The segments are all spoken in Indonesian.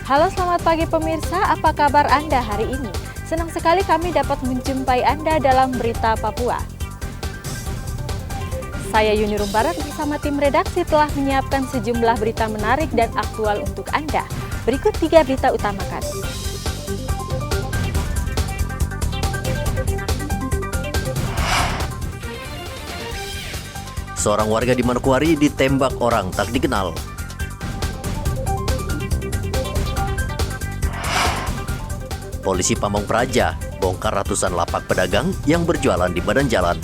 Halo, selamat pagi pemirsa, apa kabar Anda hari ini? Senang sekali kami dapat menjumpai Anda dalam Berita Papua. Saya Yuni Rumbarak bersama tim redaksi telah menyiapkan sejumlah berita menarik dan aktual untuk Anda. Berikut 3 berita utama kami. Seorang warga di Manokwari ditembak orang tak dikenal. Polisi Pamong Praja bongkar ratusan lapak pedagang yang berjualan di badan jalan.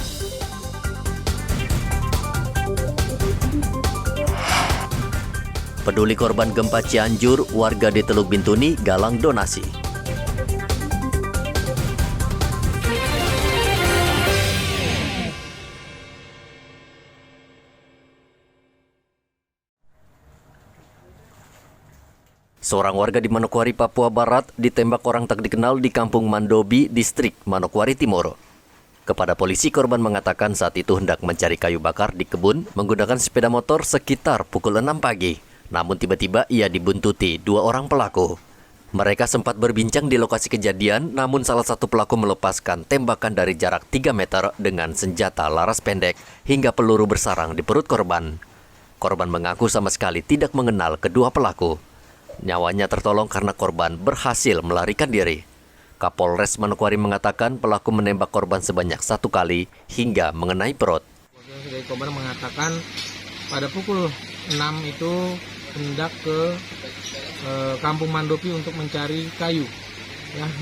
Peduli korban gempa Cianjur, warga di Teluk Bintuni galang donasi. Seorang warga di Manokwari, Papua Barat ditembak orang tak dikenal di Kampung Mandobi, distrik Manokwari Timur. Kepada polisi, korban mengatakan saat itu hendak mencari kayu bakar di kebun menggunakan sepeda motor sekitar pukul 6 pagi. Namun tiba-tiba ia dibuntuti 2 orang pelaku. Mereka sempat berbincang di lokasi kejadian, namun salah satu pelaku melepaskan tembakan dari jarak 3 meter dengan senjata laras pendek hingga peluru bersarang di perut korban. Korban mengaku sama sekali tidak mengenal kedua pelaku. Nyawanya tertolong karena korban berhasil melarikan diri. Kapolres Manokwari mengatakan pelaku menembak korban sebanyak 1 kali hingga mengenai perut. Dari korban mengatakan pada pukul 6 itu hendak ke Kampung Mandopi untuk mencari kayu,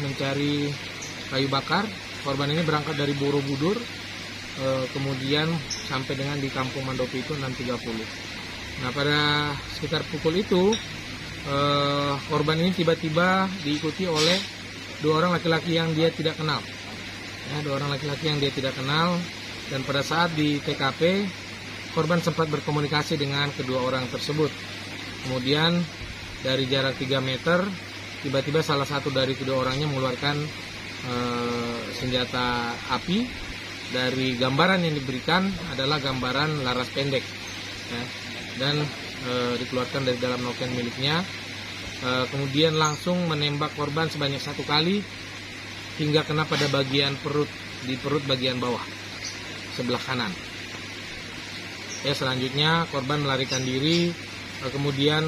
mencari kayu bakar. Korban ini berangkat dari Borobudur, kemudian sampai dengan di Kampung Mandopi itu 6.30. Nah, pada sekitar pukul itu korban ini tiba-tiba diikuti oleh 2 orang laki-laki yang dia tidak kenal. 2 orang laki-laki yang dia tidak kenal, dan pada saat di TKP korban sempat berkomunikasi dengan kedua orang tersebut. Kemudian dari jarak 3 meter tiba-tiba salah satu dari kedua orangnya mengeluarkan senjata api. Dari gambaran yang diberikan adalah gambaran laras pendek, dan dikeluarkan dari dalam noken miliknya, kemudian langsung menembak korban sebanyak 1 kali hingga kena pada bagian perut, di perut bagian bawah sebelah kanan. Selanjutnya korban melarikan diri, kemudian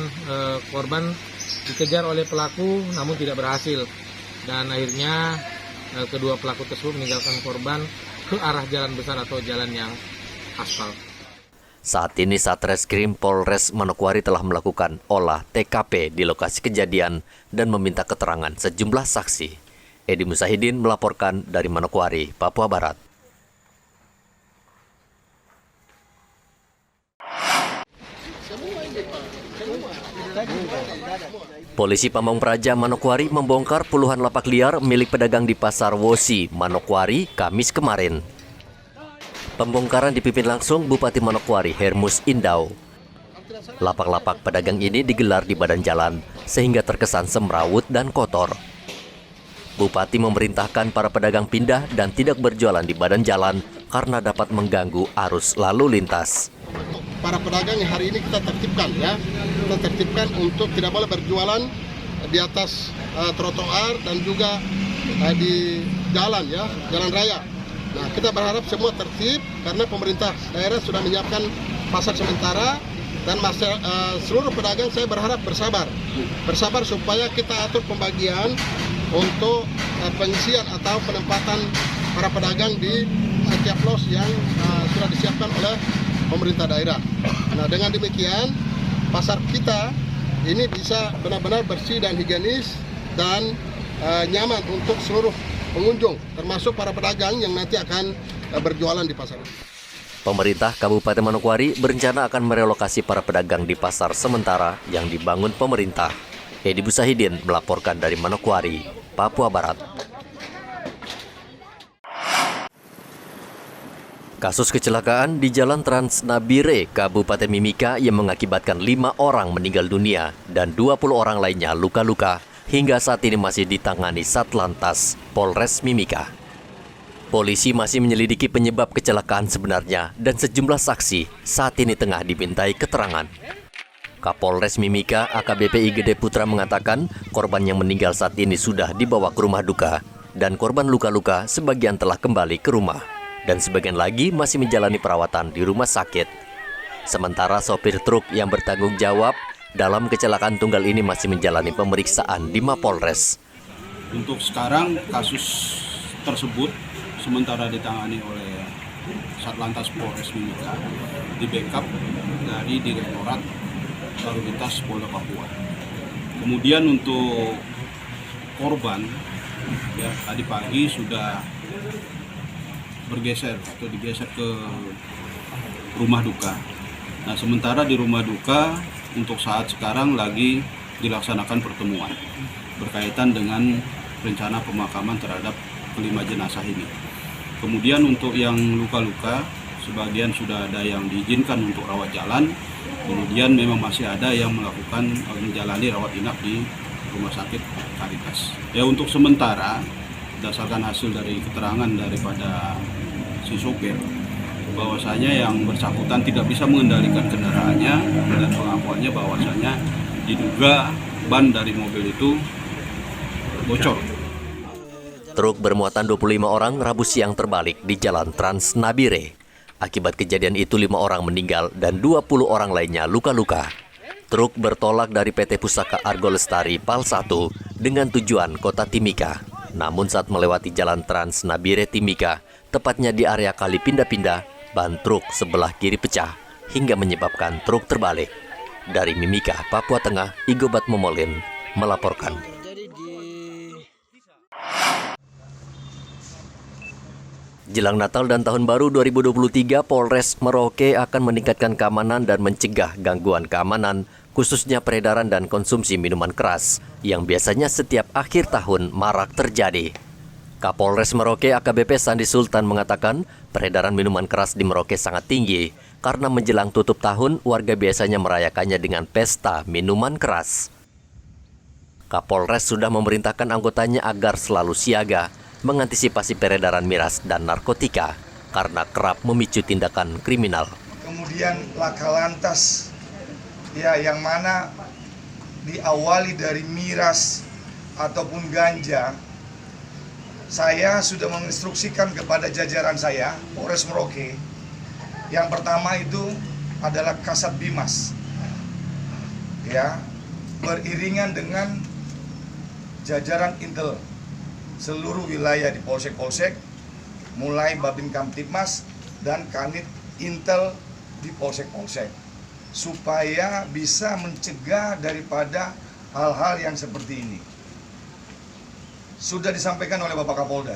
korban dikejar oleh pelaku namun tidak berhasil, dan akhirnya kedua pelaku tersebut meninggalkan korban ke arah jalan besar atau jalan yang aspal. Saat ini Satreskrim Polres Manokwari telah melakukan olah TKP di lokasi kejadian dan meminta keterangan sejumlah saksi. Edi Musahidin melaporkan dari Manokwari, Papua Barat. Polisi Pamong Praja Manokwari membongkar puluhan lapak liar milik pedagang di Pasar Wosi, Manokwari, Kamis kemarin. Pembongkaran dipimpin langsung Bupati Manokwari Hermus Indau. Lapak-lapak pedagang ini digelar di badan jalan sehingga terkesan semrawut dan kotor. Bupati memerintahkan para pedagang pindah dan tidak berjualan di badan jalan karena dapat mengganggu arus lalu lintas. Para pedagang yang hari ini kita tertibkan untuk tidak boleh berjualan di atas trotoar dan juga di jalan jalan raya. Nah, kita berharap semua tertib karena pemerintah daerah sudah menyiapkan pasar sementara, dan seluruh pedagang saya berharap bersabar supaya kita atur pembagian untuk pengisian atau penempatan para pedagang di setiap los yang sudah disiapkan oleh pemerintah daerah. Nah, dengan demikian pasar kita ini bisa benar-benar bersih dan higienis dan nyaman untuk seluruh pengunjung, termasuk para pedagang yang nanti akan berjualan di pasar. Pemerintah Kabupaten Manokwari berencana akan merelokasi para pedagang di pasar sementara yang dibangun pemerintah. Edi Musahidin melaporkan dari Manokwari, Papua Barat. Kasus kecelakaan di Jalan Trans Nabire, Kabupaten Mimika yang mengakibatkan 5 orang meninggal dunia dan 20 orang lainnya luka-luka hingga saat ini masih ditangani Satlantas Polres Mimika. Polisi masih menyelidiki penyebab kecelakaan sebenarnya dan sejumlah saksi saat ini tengah dimintai keterangan. Kapolres Mimika AKBP Gede Putra mengatakan korban yang meninggal saat ini sudah dibawa ke rumah duka dan korban luka-luka sebagian telah kembali ke rumah dan sebagian lagi masih menjalani perawatan di rumah sakit. Sementara sopir truk yang bertanggung jawab dalam kecelakaan tunggal ini masih menjalani pemeriksaan di Mapolres. Untuk sekarang kasus tersebut sementara ditangani oleh Satlantas Polres Mimika di backup dari Direktorat Lalu Lintas Polda Papua. Kemudian untuk korban ya tadi pagi sudah bergeser atau digeser ke rumah duka. Nah, sementara di rumah duka untuk saat sekarang lagi dilaksanakan pertemuan berkaitan dengan rencana pemakaman terhadap kelima jenazah ini. Kemudian untuk yang luka-luka, sebagian sudah ada yang diizinkan untuk rawat jalan, kemudian memang masih ada yang menjalani rawat inap di Rumah Sakit Caritas. Ya, untuk sementara, berdasarkan hasil dari keterangan daripada si sopir, bahwasanya yang bersangkutan tidak bisa mengendalikan kendaraannya dan pengakuannya bahwasanya diduga ban dari mobil itu bocor. Truk bermuatan 25 orang Rabu siang terbalik di Jalan Trans Nabire. Akibat kejadian itu 5 orang meninggal dan 20 orang lainnya luka-luka. Truk bertolak dari PT Pusaka Argo Lestari Pal 1 dengan tujuan Kota Timika. Namun saat melewati Jalan Trans Nabire Timika, tepatnya di area kali pindah-pindah, ban truk sebelah kiri pecah hingga menyebabkan truk terbalik. Dari Mimika, Papua Tengah, Igobat Momolin melaporkan. Jelang Natal dan Tahun Baru 2023, Polres Merauke akan meningkatkan keamanan dan mencegah gangguan keamanan, khususnya peredaran dan konsumsi minuman keras, yang biasanya setiap akhir tahun marak terjadi. Kapolres Merauke AKBP Sandi Sultan mengatakan, peredaran minuman keras di Merauke sangat tinggi, karena menjelang tutup tahun, warga biasanya merayakannya dengan pesta minuman keras. Kapolres sudah memerintahkan anggotanya agar selalu siaga, mengantisipasi peredaran miras dan narkotika karena kerap memicu tindakan kriminal. Kemudian laka lantas ya yang mana diawali dari miras ataupun ganja. Saya sudah menginstruksikan kepada jajaran saya, Polres Merauke. Yang pertama itu adalah Kasat Bimas. Ya, beriringan dengan jajaran Intel seluruh wilayah di polsek-polsek, mulai Babin Kamtibmas dan Kanit Intel di polsek-polsek, supaya bisa mencegah daripada hal-hal yang seperti ini. Sudah disampaikan oleh Bapak Kapolda,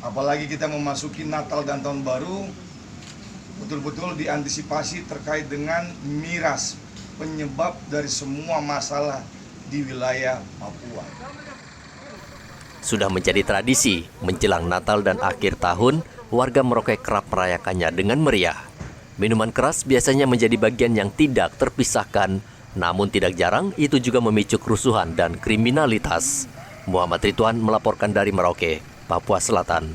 apalagi kita memasuki Natal dan Tahun Baru, betul-betul diantisipasi terkait dengan miras, penyebab dari semua masalah di wilayah Papua. Sudah menjadi tradisi, menjelang Natal dan akhir tahun, warga Merauke kerap merayakannya dengan meriah. Minuman keras biasanya menjadi bagian yang tidak terpisahkan, namun tidak jarang itu juga memicu kerusuhan dan kriminalitas. Muhammad Ridwan melaporkan dari Merauke, Papua Selatan.